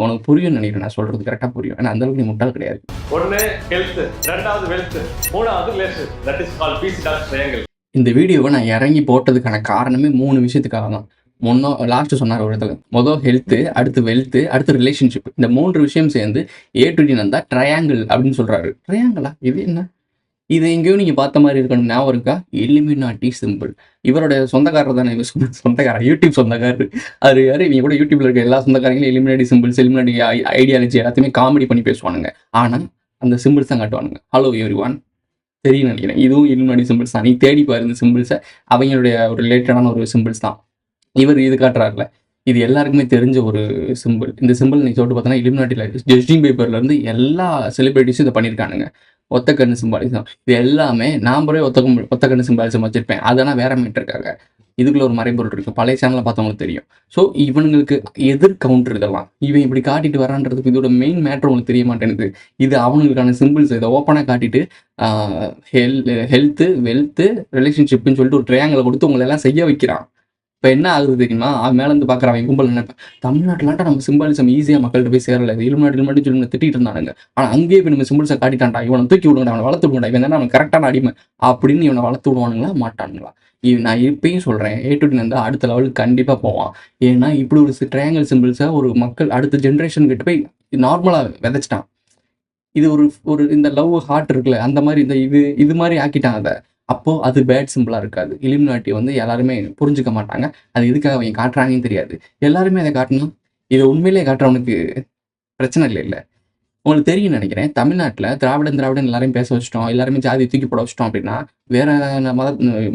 உனக்கு புரியும் நினைக்கிறேன், நான் சொல்கிறது கரெக்டாக புரியும். ஏன்னா அந்தளவுக்கு நீ முட்டாள் கிடையாது. ஒன்று ஹெல்த், ரெண்டாவது வெல்த், மூணாவது ரிலேஷன். தட் இஸ் கால்ட் பிசி டாக் ட்ரையாங்கிள். இந்த வீடியோவை நான் இறங்கி போட்டதுக்கான காரணமே 3 விஷயத்துக்காக தான். லாஸ்ட்டு சொன்னார் ஒரு இடத்துல, மொதல் ஹெல்த்து, அடுத்து வெல்த்து, அடுத்து ரிலேஷன்ஷிப். இந்த 3 விஷயம் சேர்ந்து A-D வந்தா ட்ரையாங்கிள் அப்படின்னு சொல்கிறாரு. ட்ரையாங்கிளா? இது என்ன? இது எங்கேயோ நீங்கள் பார்த்த மாதிரி இருக்கணும், ஞாபகம் இருக்கா? இல்லுமினாட்டி சிம்பிள். இவரோட சொந்தக்காரர் தானே, சொந்தக்காரர், யூடியூப் சொந்தக்காரர். அது யார்? இவங்க கூட யூடியூப்ல இருக்க எல்லா சொந்தக்காரங்களும் இல்லுமினாட்டி சிம்பிள்ஸ், இல்லுமினாட்டி ஐடியாலஜி எல்லாத்தையுமே காமெடி பண்ணி பேசுவானுங்க. ஆனால் அந்த சிம்பிள்ஸ் தான் காட்டுவானுங்க. ஹலோ எவ்ரிவான், தெரியும் நினைக்கிறேன், இதுவும் இல்லுமினாட்டி சிம்பிள்ஸ் தான். நீ தேடி பாரு இந்த சிம்பிள்ஸை, அவங்களுடைய ஒரு ரிலேட்டடான ஒரு சிம்பிள்ஸ் தான். இவர் இது காட்டுறாருல, இது எல்லாருக்குமே தெரிஞ்ச ஒரு சிம்பிள். இந்த சிம்பிள் நீ சொல்லிட்டு பார்த்தோன்னா இல்லுமினாட்டியில் ஜஸ்டின் பீபர்லேருந்து எல்லா செலிபிரிட்டிஸும் இதை பண்ணியிருக்கானுங்க. ஒத்த கண்ணு சிம்பாலிசம், இது எல்லாமே நான் போய் ஒத்த கண்ணு சிம்பாலிசம் வச்சிருப்பேன், அதெல்லாம் வேற மீட்டருக்காங்க. இதுக்குள்ள ஒரு மறைபொருள் இருக்குது, பழைய சேனலில் பார்த்தவங்களுக்கு தெரியும். ஸோ இவனுங்களுக்கு எதிர் கவுண்டர் இதெல்லாம், இவன் இப்படி காட்டிட்டு வரான்றதுக்கு இதோட மெயின் மேட்ரு உங்களுக்கு தெரிய மாட்டேங்குது. இது அவனுங்களுக்கான சிம்பிள்ஸ். இதை ஓப்பனாக காட்டிட்டு ஹெல்த்து, வெல்த்து, ரிலேஷன்ஷிப்னு சொல்லிட்டு ஒரு ட்ரையாங்கிளை கொடுத்து உங்களை எல்லாம் செய்ய வைக்கிறான். இப்போ என்ன ஆகுது தெரியுமா? மேலேருந்து பார்க்குறவன் கும்பல் நினைப்பேன், தமிழ்நாட்டிலான்ட்டா நம்ம சிம்பாலிசம் ஈஸியாக மக்கள்கிட்ட போய் சேரலை, இல்லுமினாட்டி சொல்லி திட்டிட்டு இருந்தானுங்க. ஆனால் அங்கேயே போய் நம்ம சிம்பிள்ஸை காட்டிட்டான்டா, இவனை தூக்கி விடுங்கடா, அவனை வளர்த்து விடுங்கடா, இவன் தானே அவன் கரெக்டான அடிமை அப்படின்னு இவனை வளர்த்து விடுவானுங்களா மாட்டானுங்களா? நான் இப்பயும் சொல்கிறேன், A-D இருந்தால் அடுத்த லெவலுக்கு கண்டிப்பாக போவான். ஏன்னா இப்படி ஒரு ட்ரையாங்கிள் சிம்பிள்ஸை ஒரு மக்கள் அடுத்த ஜென்ரேஷன் கிட்ட போய் நார்மலாக விதைச்சிட்டான். இது ஒரு இந்த லவ் ஹார்ட் இருக்குல்ல, அந்த மாதிரி இந்த இது மாதிரி ஆக்கிட்டான் அதை. அப்போது அது பேட் சிம்பிளாக இருக்காது. இல்லுமினாட்டி வந்து எல்லாருமே புரிஞ்சுக்க மாட்டாங்க, அது எதுக்காக அவங்க காட்டுறாங்கன்னு தெரியாது. எல்லாருமே அதை காட்டணும், இதை உண்மையிலே காட்டுறவனுக்கு பிரச்சனை இல்லை. உங்களுக்கு தெரியும் நினைக்கிறேன், தமிழ்நாட்டில் திராவிடன் எல்லாரையும் பேச வச்சிட்டோம், எல்லாருமே ஜாதி தூக்கி போட வச்சிட்டோம் அப்படின்னா வேற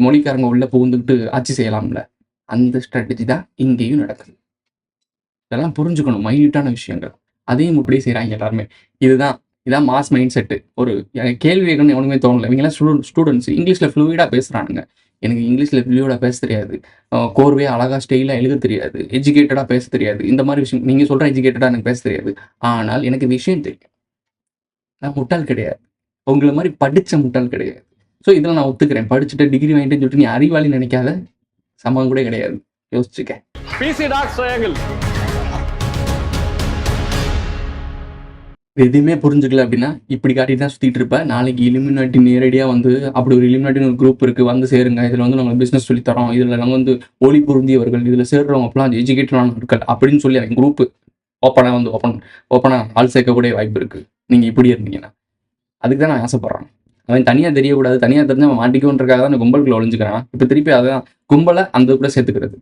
மொழிக்காரங்க உள்ளே புகுந்துக்கிட்டு ஆட்சி செய்யலாம்ல. அந்த ஸ்ட்ராட்டஜி தான் இங்கேயும் நடக்குது. இதெல்லாம் புரிஞ்சுக்கணும், மைன்யூட்டான விஷயங்கள். அதையும் இப்படி செய்கிறாங்க எல்லாருமே. இதான் மாஸ் மைண்ட் செட்டு. ஒரு கேள்வி கேட்கணும்னு எவனுமே தோணலை. இவங்கெல்லாம் ஸ்டூடெண்ட்ஸ் இங்கிலீஷில் ஃப்ளூயிடாக பேசுகிறானுங்க. எனக்கு இங்கிலீஷில் ஃப்ளூயடாக பேச தெரியாது, கோர்வையாக அழகாக ஸ்டைலாக எழுத தெரியாது, எஜுகேட்டடாக பேச தெரியாது, இந்த மாதிரி விஷயம் நீங்கள் சொல்கிற எஜுகேட்டடாக எனக்கு பேச தெரியாது. ஆனால் எனக்கு விஷயம் தெரியும். நான் முட்டாள் கிடையாது, உங்களை மாதிரி படித்த முட்டாள் கிடையாது. ஸோ இதில் நான் ஒத்துக்கிறேன். படிச்சுட்டு டிகிரி வாங்கிட்டேன்னு சொல்லிட்டு நீ அறிவாளி நினைக்காத, சம்பவம் கூட கிடையாது. யோசிச்சுக்க. PC Docs Triangle. எதுவுமே புரிஞ்சுக்கல அப்படின்னா இப்படி காட்டிட்டு தான் சுற்றிட்டு இருப்பேன். நாளைக்கு இலுமினாட்டி நேரடியாக வந்து அப்படி ஒரு இலுமினாட்டின்னு ஒரு குரூப் இருக்குது, வந்து சேருங்க, இதில் வந்து நாங்கள் பிஸ்னஸ் சொல்லித்தரோம், இதில் நாங்கள் வந்து ஒளி பொருந்தியவர்கள், இதில் சேர்றவங்க அப்பெல்லாம் எஜுகேட்டடானவர்கள் அப்படின்னு சொல்லி அவன் குரூப்பு ஓப்பனாக ஆள் சேர்க்கக்கூடிய வாய்ப்பு இருக்குது. நீங்கள் இப்படி இருந்தீங்கன்னா அதுக்கு தான் நான் ஆசைப்பட்றேன். அவன் தனியாக தெரியக்கூடாது, தனியாக தெரிஞ்சு அவன் மாட்டிக்கோன்றக்காக தான் அந்த கும்பலுக்குள்ள ஒழிஞ்சுக்கிறான். இப்போ திருப்பி அதான் கும்பலை அந்த கூட சேர்த்துக்கிறது.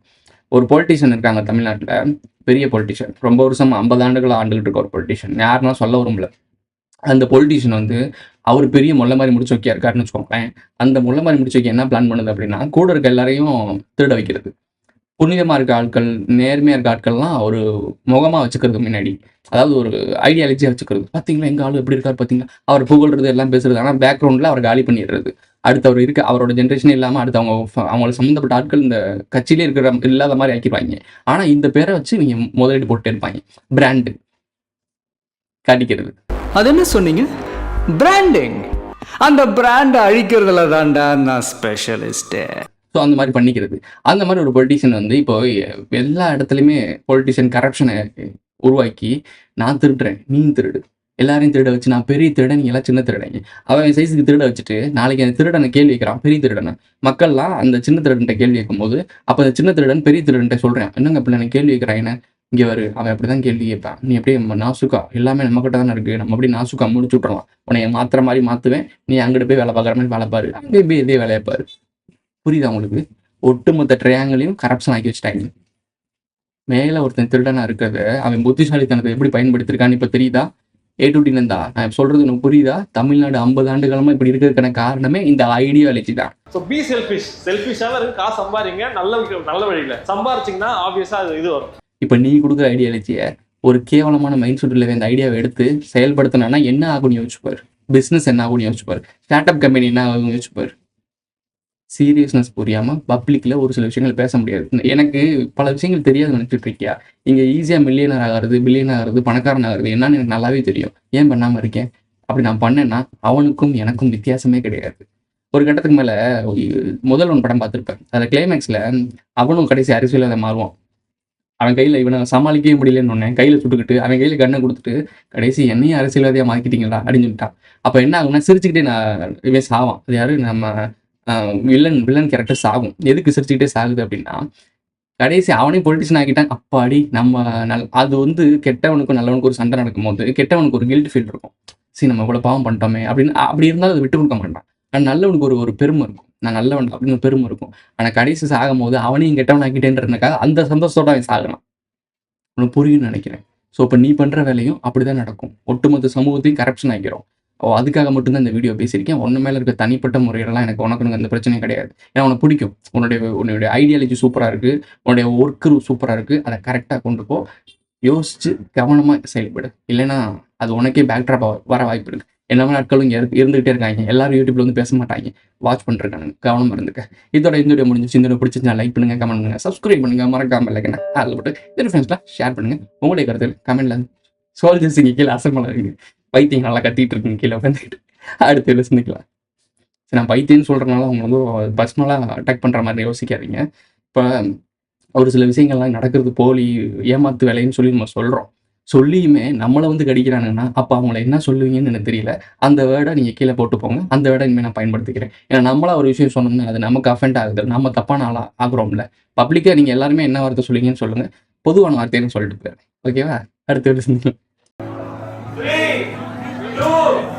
ஒரு பொலிட்டிஷியன் இருக்காங்க தமிழ்நாட்டில், பெரிய பொலிட்டிஷியன், ரொம்ப வருஷம் 50 ஆண்டுகளாக ஆண்டுகிட்டு இருக்க ஒரு பொலிட்டிஷியன், யாருன்னா சொல்ல வரும்ல. அந்த பொலிட்டிஷியன் வந்து அவர் பெரிய முல்லை மாதிரி முடிச்சு வைக்க இருக்காருன்னு வச்சுக்கோங்களேன். அந்த முல்லை மாதிரி முடிச்சு வைக்க என்ன பிளான் பண்ணுது அப்படின்னா, கூட இருக்க எல்லாரையும் திருட வைக்கிறது. புனிதமாக இருக்க ஆட்கள், நேர்மையாக இருக்க ஆட்கள்லாம் ஒரு முகமாக வச்சுக்கிறது முன்னாடி, அதாவது ஒரு ஐடியாலஜியாக வச்சுக்கிறது. பார்த்தீங்களா எங்கள் ஆள் எப்படி இருக்கார் பார்த்தீங்களா, அவர் புகழ்றது எல்லாம் பேசுறது. ஆனால் பேக்ரவுண்டில் அவர் காலி பண்ணிடுறது. அடுத்து அவர் இருக்க அவரோட ஜென்ரேஷனே இல்லாமல் அடுத்து அவங்களுக்கு சம்மந்தப்பட்ட ஆட்கள் இந்த கட்சியிலே இருக்கிற இல்லாத மாதிரி ஆக்கிடுவாங்க. ஆனால் இந்த பேரை வச்சு நீங்கள் முதலீடு போட்டு இருப்பாங்க. பிராண்டு காட்டிக்கிறது. அது என்ன சொன்னீங்க? பிராண்டிங். அந்த பிராண்டை அழிக்கிறதுல தான்டா நான் ஸ்பெஷலிஸ்ட்டு. ஸோ அந்த மாதிரி பண்ணிக்கிறது. அந்த மாதிரி ஒரு பொலிட்டிஷியன் வந்து இப்போ எல்லா இடத்துலையுமே பொலிட்டிஷியன் கரப்ஷனை உருவாக்கி, நான் திருடுறேன் நீ திருடு, எல்லாரையும் திருட வச்சு நான் பெரிய திருடன், நீங்க எல்லாம் சின்ன திருடங்க. அவன் சைஸுக்கு திருட வச்சுட்டு நாளைக்கு அந்த திருடனை கேள்வி வைக்கிறான், பெரிய திருடனை. மக்கள்லாம் அந்த சின்ன திருடன்ட்ட கேள்வி வைக்கும் போது அப்போ அந்த சின்ன திருடன் பெரிய திருடன்ட்ட சொல்கிறேன், என்னங்க அப்படி எனக்கு கேள்வி வைக்கிறான், என்ன இங்கே வரு, அவன் அப்படி தான் கேள்வி கேட்பான். நீ அப்படியே நாசுக்கா, எல்லாமே நம்மக்கிட்ட தானே இருக்குது, நம்ம அப்படி நாசுக்கா முடிச்சு விட்றலாம், உன்னை மாத்திர மாதிரி மாற்றுவேன், நீ அங்கிட்டு போய் வேலை பார்க்குற மாதிரி வேலை பாரு, அங்கே போய் இதே வேலையை பாரு. புரியுதா உங்களுக்கு? ஒட்டுமொத்த ட்ரையாங்கிளையும் கரப்ஷன் ஆக்கி வச்சுட்டாங்க. மேலே ஒருத்தன் திருடனாக இருக்கிறத அவன் புத்திசாலித்தனத்தை எப்படி பயன்படுத்திருக்கான்னு இப்போ தெரியுதா? A-to-D நந்தா, நான் சொல்கிறது உனக்கு புரியுதா? தமிழ்நாடு 50 ஆண்டுகாலமாக இப்படி இருக்கிறதுக்கான காரணமே இந்த ஐடியாலஜி தான். ஸோ பி செல்ஃபிஷாக இருக்கு, காசு சம்பாதிங்க, நல்ல வழியில் சம்பாரிச்சிங்கன்னா ஆப்வியஸாக அது இது வரும். இப்போ நீ கொடுக்குற ஐடியாலஜியை ஒரு கேவலமான மைண்ட் செட்டில் இந்த ஐடியாவை எடுத்து செயல்படுத்தினா என்ன ஆகும்னு யோசிச்சுப்பார். பிஸ்னஸ் என்ன ஆகும்னு யோசிச்சுப்பார். ஸ்டார்ட் அப் கம்பெனி என்ன ஆகும்னு யோசிச்சுப்பார். சீரியஸ்னஸ் புரியாமல் பப்ளிக்கில் ஒரு சில விஷயங்கள் பேச முடியாது. எனக்கு பல விஷயங்கள் தெரியாது நினச்சிட்டு இருக்கியா? இங்கே ஈஸியாக மில்லியனர் ஆகிறது, பில்லியனர் ஆகிறது, பணக்காரன் ஆகிறது என்னன்னு எனக்கு நல்லாவே தெரியும். ஏன் பண்ணாமல் இருக்கேன்? அப்படி நான் பண்ணேன்னா அவனுக்கும் எனக்கும் வித்தியாசமே கிடையாது. ஒரு கட்டத்துக்கு மேலே முதல்வன் படம் பார்த்துருப்பேன். அதில் கிளைமேக்ஸில் அவனும் கடைசி அரசியல் மாறுவான். அவன் கையில் இவனை சமாளிக்கவே முடியலன்னு ஒன்று கையில் சுட்டுக்கிட்டு அவன் கையில் கண்ணை கொடுத்துட்டு கடைசி என்னையும் அரசியல்வாதியாக மாற்றிக்கிட்டீங்களா அப்படின்னு சொல்லிட்டான். அப்போ என்ன ஆகும்னா சிரிச்சுக்கிட்டே நான் இவன் சாவான். அது யாரு? நம்ம வில்லன் கேரக்டர் சாகும். எதுக்கு சிரிச்சுக்கிட்டே சாகுது அப்படின்னா கடைசி அவனே பொலிட்டிஷன் ஆகிட்டான். அப்பாடி நம்ம அது வந்து கெட்டவனுக்கும் நல்லவனுக்கு ஒரு சண்டை நடக்கும் போது கெட்டவனுக்கு ஒரு கில்ட் ஃபீல் இருக்கும். சரி நம்ம இவ்வளோ பாவம் பண்ணிட்டோமே அப்படின்னு. அப்படி இருந்தாலும் அதை விட்டு கொடுக்க மாட்டான். ஆனால் நல்லவனுக்கு ஒரு பெருமை இருக்கும், நான் நல்லவன் அப்படின்னு ஒரு பெருமை இருக்கும். ஆனால் கடைசி சாகும் போது அவனையும் கெட்டவன் ஆக்கிட்டேன்றதுக்காக அந்த சந்தோஷத்தோட அவன் சாகுறான். உனக்கு புரியும்னு நினைக்கிறேன். ஸோ இப்போ நீ பண்ணுற வேலையும் அப்படி தான் நடக்கும். ஒட்டுமொத்த சமூகத்தையும் கரப்ஷன் ஆகிக்கிறோம். அதுக்காக மட்டும்தான் இந்த வீடியோ பேசியிருக்கேன். ஒன்று மேலே இருக்க தனிப்பட்ட முறையிலலாம் உனக்கு அந்த பிரச்சனையும் கிடையாது. ஏன்னா உனக்கு பிடிக்கும், உன்னுடைய ஐடியாலஜி சூப்பராக இருக்குது, உன்னுடைய ஒர்க்கு சூப்பராக இருக்குது. அதை கரெக்டாக கொண்டு போ, யோசிச்சு கவனமாக செயல்படு. இல்லைன்னா அது உனக்கே பேக்ட்ராப் வர வாய்ப்பு இருக்குது. எல்லாமே நாட்களும் இங்கே இருந்துகிட்டே இருக்காங்க. எல்லாரும் யூடியூப்ல வந்து பேச மாட்டாங்க, வாட்ச் பண்ணிருக்காங்க. கவனமாக இருந்துக்க. இதோட இந்த வீடியோ முடிஞ்சிச்சு. இந்த வீடியோ பிடிச்சிருந்தா லைக் பண்ணுங்க, கமெண்ட் பண்ணுங்க, சப்ஸ்கிரைப் பண்ணுங்க, மறக்காம இல்லைங்க அதில் போட்டு இந்த ஃப்ரெண்ட்ஸ்லாம் ஷேர் பண்ணுங்க. உங்களுடைய கருத்துகள் கமெண்ட்ல சோல்ஜர்ஸ் இங்கே கீழே அசம்பளம் இருக்கு. பைத்தியம் நல்லா கத்திட்டு இருக்குங்க கீழே உட்காந்துக்கிட்டு. அடுத்த வீடியோ சந்திக்கலாம். சரி, நான் பைத்தியம்னு சொல்கிறனால அவங்க வந்து பர்சனலாக அட்டாக் பண்ணுற மாதிரி யோசிக்காதீங்க. இப்போ ஒரு சில விஷயங்கள்லாம் நடக்கிறது போலி ஏமாத்து வேலைன்னு சொல்லி நம்ம சொல்கிறோம். சொல்லியுமே நம்மளை வந்து கடிக்கிறானுங்கன்னா அப்போ அவங்கள என்ன சொல்லுவீங்கன்னு எனக்கு தெரியல. அந்த வேர்டை நீங்கள் கீழே போட்டு போங்க. அந்த வேர்டை இனிமேல் நான் பயன்படுத்திக்கிறேன். ஏன்னா நம்மளா ஒரு விஷயம் சொன்னோம்னா அது நமக்கு அஃபெண்ட் ஆகுது, நம்ம தப்பான ஆளாக ஆகுறோம்ல. பப்ளிக்காக நீங்கள் எல்லாருமே என்ன வார்த்தை சொல்லுவீங்கன்னு சொல்லுங்கள், பொதுவான வார்த்தைன்னு சொல்லிட்டு போயிடுறேன். ஓகேவா? அடுத்த வீடியோ சந்திக்கலாம். 3, 2